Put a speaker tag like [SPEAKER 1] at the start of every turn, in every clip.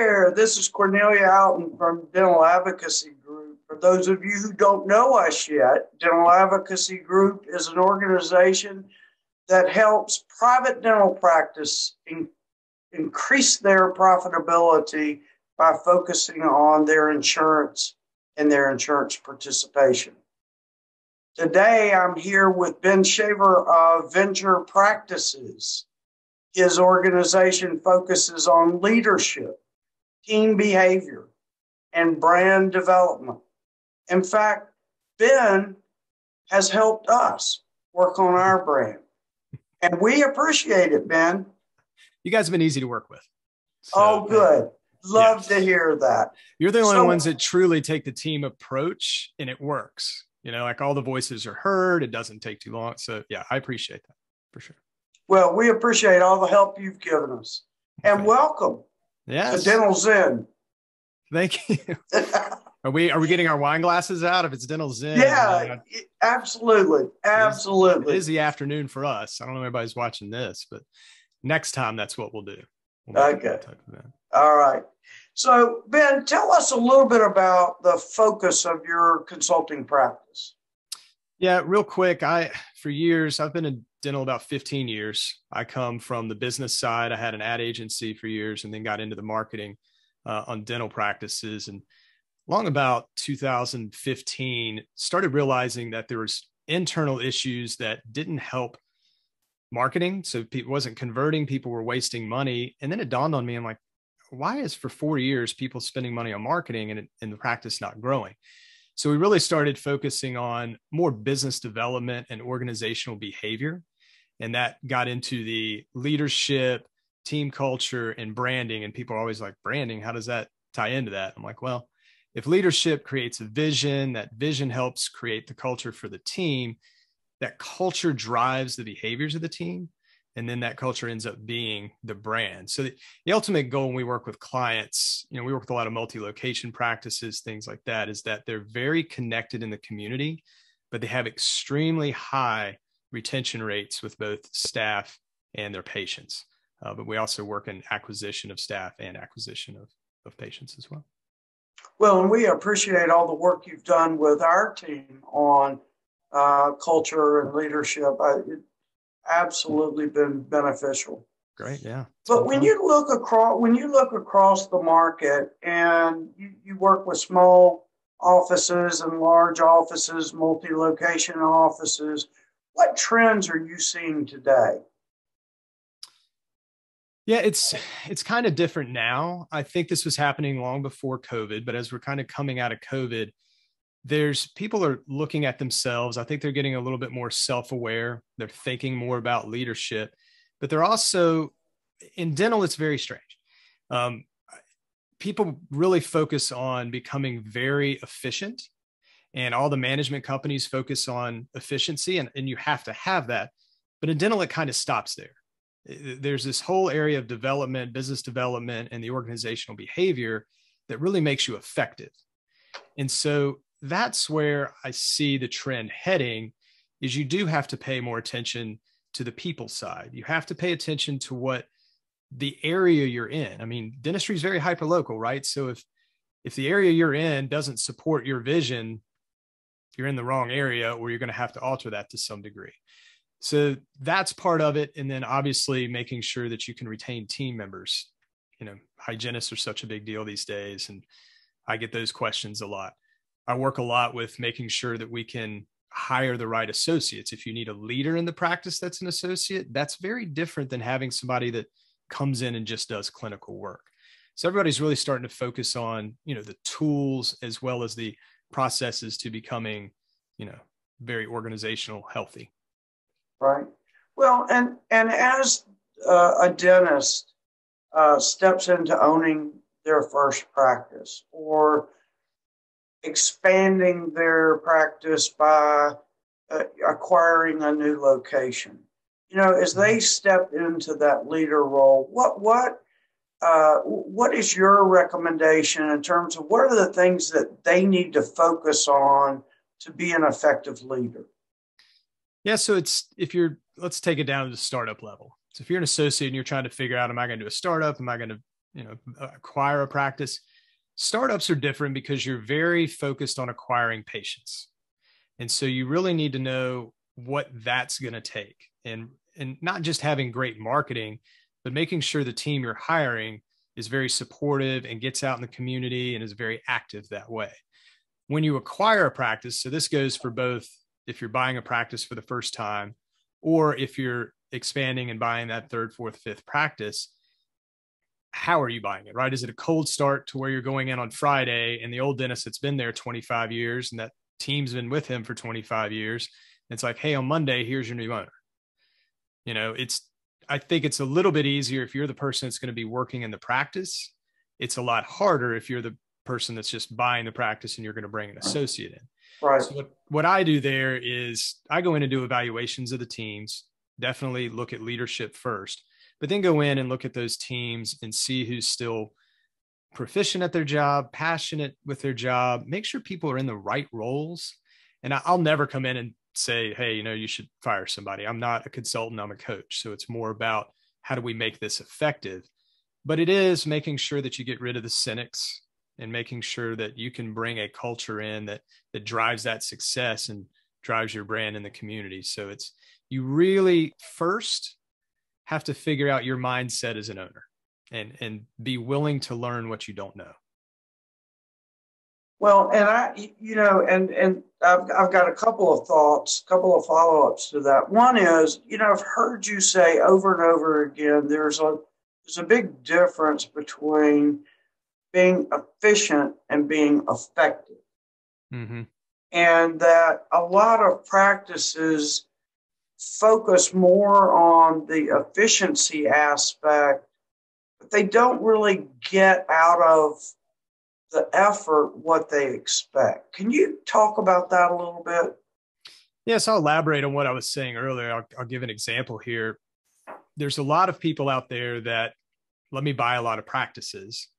[SPEAKER 1] there, this is Cornelia Houghton from Dental Advocacy Group. For those of you who don't know us yet, Dental Advocacy Group is an organization that helps private dental practice increase their profitability by focusing on their insurance and their insurance participation. Today, I'm here with Ben Shaver of Venture Practices. His organization focuses on leadership, team behavior, and brand development. In fact, Ben has helped us work on our brand, and we appreciate it, Ben.
[SPEAKER 2] You guys have been easy to work with. So,
[SPEAKER 1] oh, good. Love to hear that.
[SPEAKER 2] You're the only ones that truly take the team approach, and it works. You know, like all the voices are heard. It doesn't take too long. So yeah, I appreciate that for sure.
[SPEAKER 1] Well, we appreciate all the help you've given us. And welcome to Dental Zen.
[SPEAKER 2] Thank you. Are we getting our wine glasses out if it's Dental Zen?
[SPEAKER 1] Yeah, absolutely. Absolutely.
[SPEAKER 2] It is the afternoon for us. I don't know if everybody's watching this, but next time that's what we'll do.
[SPEAKER 1] Okay. All right. So, Ben, tell us a little bit about the focus of your consulting practice.
[SPEAKER 2] Yeah, real quick. For years, I've been in dental about 15 years. I come from the business side. I had an ad agency for years and then got into the marketing on dental practices. And long about 2015, started realizing that there was internal issues that didn't help marketing. So people wasn't converting, people were wasting money. And then it dawned on me, I'm like, why is for 4 years people spending money on marketing and the practice not growing? So we really started focusing on more business development and organizational behavior. And that got into the leadership, team culture, and branding. And people are always like, branding, how does that tie into that? I'm like, well, if leadership creates a vision, that vision helps create the culture for the team, that culture drives the behaviors of the team. And then that culture ends up being the brand. So the ultimate goal when we work with clients, we work with a lot of multi-location practices, things like that, is that they're very connected in the community, but they have extremely high retention rates with both staff and their patients. But we also work in acquisition of staff and acquisition of patients as well.
[SPEAKER 1] Well, and we appreciate all the work you've done with our team on culture and leadership. It's absolutely been beneficial.
[SPEAKER 2] Great, yeah.
[SPEAKER 1] But when you look across the market and you work with small offices and large offices, multi-location offices, what trends are you seeing today?
[SPEAKER 2] Yeah, it's kind of different now. I think this was happening long before COVID, but as we're kind of coming out of COVID, people are looking at themselves. I think they're getting a little bit more self-aware. They're thinking more about leadership, but they're also, in dental, it's very strange. People really focus on becoming very efficient, and all the management companies focus on efficiency, and you have to have that. But in dental, it kind of stops there. There's this whole area of development, business development, and the organizational behavior that really makes you effective. And so that's where I see the trend heading, is you do have to pay more attention to the people side. You have to pay attention to what the area you're in. I mean, dentistry is very hyperlocal, right? So if the area you're in doesn't support your vision, you're in the wrong area, or you're going to have to alter that to some degree. So that's part of it. And then obviously making sure that you can retain team members. Hygienists are such a big deal these days, and I get those questions a lot. I work a lot with making sure that we can hire the right associates. If you need a leader in the practice that's an associate, that's very different than having somebody that comes in and just does clinical work. So everybody's really starting to focus on, the tools as well as the processes to becoming, very organizational, healthy.
[SPEAKER 1] Right. Well, and as a dentist steps into owning their first practice or expanding their practice by acquiring a new location, as they step into that leader role, what is your recommendation in terms of what are the things that they need to focus on to be an effective leader?
[SPEAKER 2] Yeah. So let's take it down to the startup level. So if you're an associate and you're trying to figure out, am I going to do a startup? Am I going to acquire a practice. Startups are different because you're very focused on acquiring patients. And so you really need to know what that's going to take, and not just having great marketing, but making sure the team you're hiring is very supportive and gets out in the community and is very active that way. When you acquire a practice, so this goes for both if you're buying a practice for the first time or if you're expanding and buying that third, fourth, fifth practice, how are you buying it, right? Is it a cold start to where you're going in on Friday and the old dentist that's been there 25 years and that team's been with him for 25 years? It's like, hey, on Monday, here's your new owner. I think it's a little bit easier if you're the person that's going to be working in the practice. It's a lot harder if you're the person that's just buying the practice and you're going to bring an associate in.
[SPEAKER 1] Right.
[SPEAKER 2] So what I do there is I go in and do evaluations of the teams, definitely look at leadership first, but then go in and look at those teams and see who's still proficient at their job, passionate with their job, make sure people are in the right roles. And I'll never come in and say, hey, you should fire somebody. I'm not a consultant, I'm a coach. So it's more about how do we make this effective? But it is making sure that you get rid of the cynics and making sure that you can bring a culture in that drives that success and drives your brand in the community. So you really first have to figure out your mindset as an owner and be willing to learn what you don't know.
[SPEAKER 1] Well, and I've got a couple of thoughts, couple of follow-ups to that. One is, I've heard you say over and over again, there's a big difference between being efficient and being effective.
[SPEAKER 2] Mm-hmm.
[SPEAKER 1] And that a lot of practices focus more on the efficiency aspect, but they don't really get out of the effort what they expect. Can you talk about that a little bit?
[SPEAKER 2] Yes, I'll elaborate on what I was saying earlier. I'll give an example here. There's a lot of people out there that let me buy a lot of practices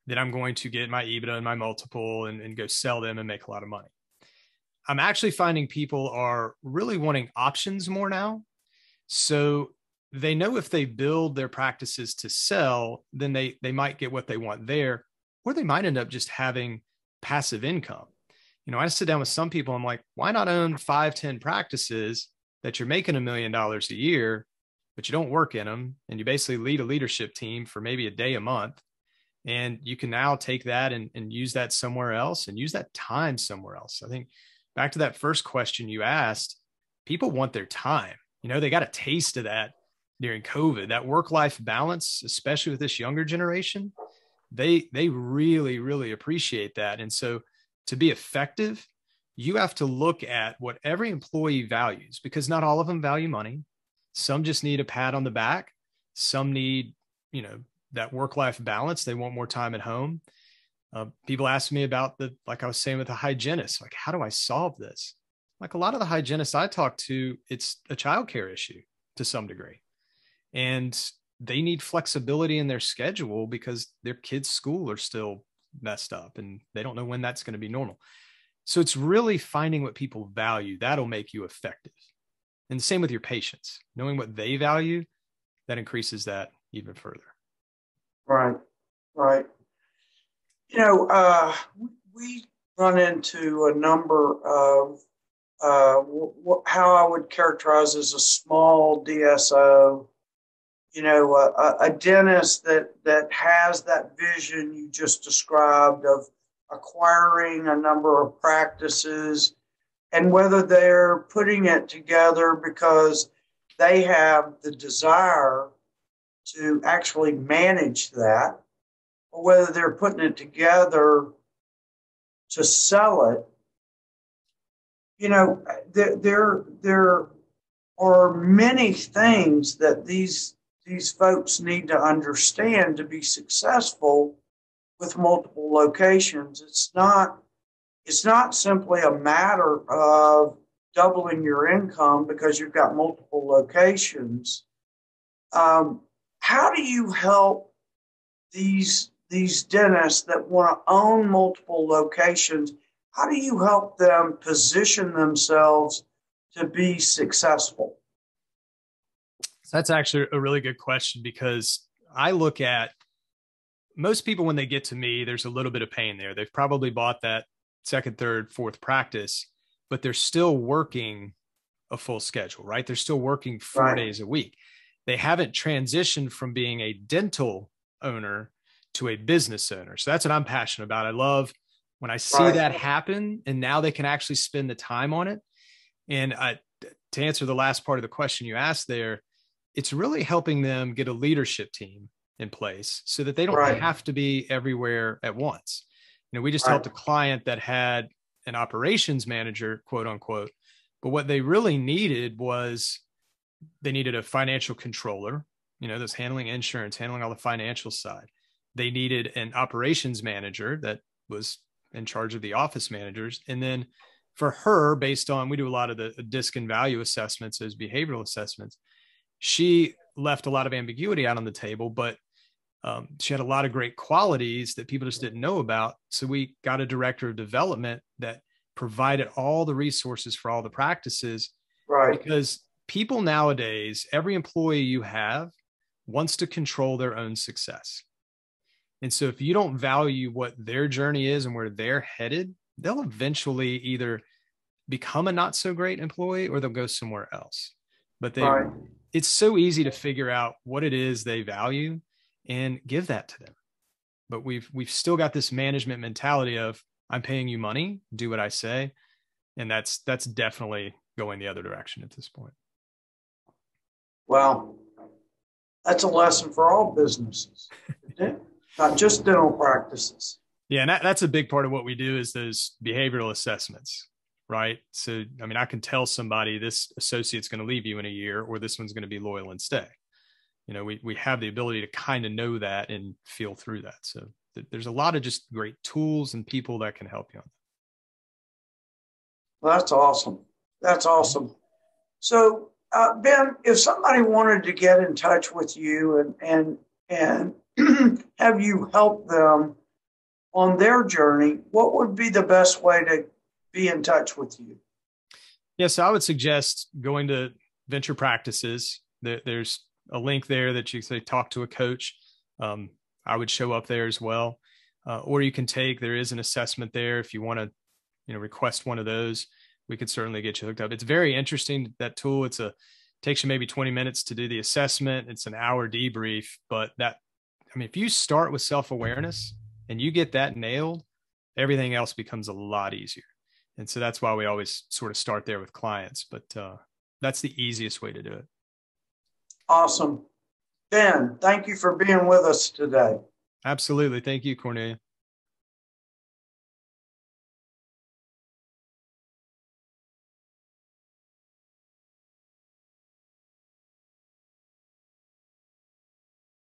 [SPEAKER 2] that I'm going to get my EBITDA and my multiple and go sell them and make a lot of money. I'm actually finding people are really wanting options more now. So they know if they build their practices to sell, then they might get what they want there, or they might end up just having passive income. I sit down with some people, I'm like, why not own 5, 10 practices that you're making $1 million a year, but you don't work in them, and you basically lead a leadership team for maybe a day a month. And you can now take that and use that somewhere else and use that time somewhere else. I think back to that first question you asked, people want their time. They got a taste of that during COVID, that work-life balance, especially with this younger generation. They really, really appreciate that. And so to be effective, you have to look at what every employee values, because not all of them value money. Some just need a pat on the back. Some need, that work-life balance. They want more time at home. People ask me about like I was saying with the hygienist, like, how do I solve this? Like a lot of the hygienists I talk to, it's a childcare issue to some degree. And they need flexibility in their schedule because their kids' school are still messed up and they don't know when that's going to be normal. So it's really finding what people value. That'll make you effective. And the same with your patients, knowing what they value, that increases that even further.
[SPEAKER 1] Right. We run into a number of how I would characterize as a small DSO, a dentist that has that vision you just described of acquiring a number of practices, and whether they're putting it together because they have the desire to actually manage that, or whether they're putting it together to sell it. There are many things that these folks need to understand to be successful with multiple locations. It's not simply a matter of doubling your income because you've got multiple locations. How do you help these dentists that want to own multiple locations? How do you help them position themselves to be successful?
[SPEAKER 2] So that's actually a really good question, because I look at most people, when they get to me, there's a little bit of pain there. They've probably bought that second, third, fourth practice, but they're still working a full schedule, right? They're still working 4 days a week. They haven't transitioned from being a dental owner to a business owner. So that's what I'm passionate about. I love when I see that happen, and now they can actually spend the time on it. And to answer the last part of the question you asked there, it's really helping them get a leadership team in place so that they don't have to be everywhere at once. We just helped a client that had an operations manager, quote unquote, but what they really needed was they needed a financial controller, that's handling insurance, handling all the financial side. They needed an operations manager that was in charge of the office managers. And then for her, based on, we do a lot of the DISC and value assessments, those behavioral assessments, she left a lot of ambiguity out on the table, but she had a lot of great qualities that people just didn't know about. So we got a director of development that provided all the resources for all the practices. Because people nowadays, every employee you have wants to control their own success. And so if you don't value what their journey is and where they're headed, they'll eventually either become a not so great employee or they'll go somewhere else. But it's so easy to figure out what it is they value and give that to them. But we've still got this management mentality of, I'm paying you money, do what I say. And that's definitely going the other direction at this point.
[SPEAKER 1] Well, that's a lesson for all businesses, isn't it? Not just dental practices.
[SPEAKER 2] Yeah, and that's a big part of what we do is those behavioral assessments, right? So, I can tell somebody this associate's going to leave you in a year, or this one's going to be loyal and stay. We have the ability to kind of know that and feel through that. So there's a lot of just great tools and people that can help you on that.
[SPEAKER 1] Well, that's awesome. That's awesome. So, Ben, if somebody wanted to get in touch with you and have you help them on their journey, what would be the best way to be in touch with you?
[SPEAKER 2] Yes, I would suggest going to Venture Practices. There's a link there that you say talk to a coach. I would show up there as well. Or you can there is an assessment there. If you want to, request one of those, we could certainly get you hooked up. It's very interesting, that tool. Takes you maybe 20 minutes to do the assessment. It's an hour debrief, but if you start with self-awareness and you get that nailed, everything else becomes a lot easier. And so that's why we always sort of start there with clients, but that's the easiest way to do it.
[SPEAKER 1] Awesome. Ben, thank you for being with us today.
[SPEAKER 2] Absolutely. Thank you, Cornelia.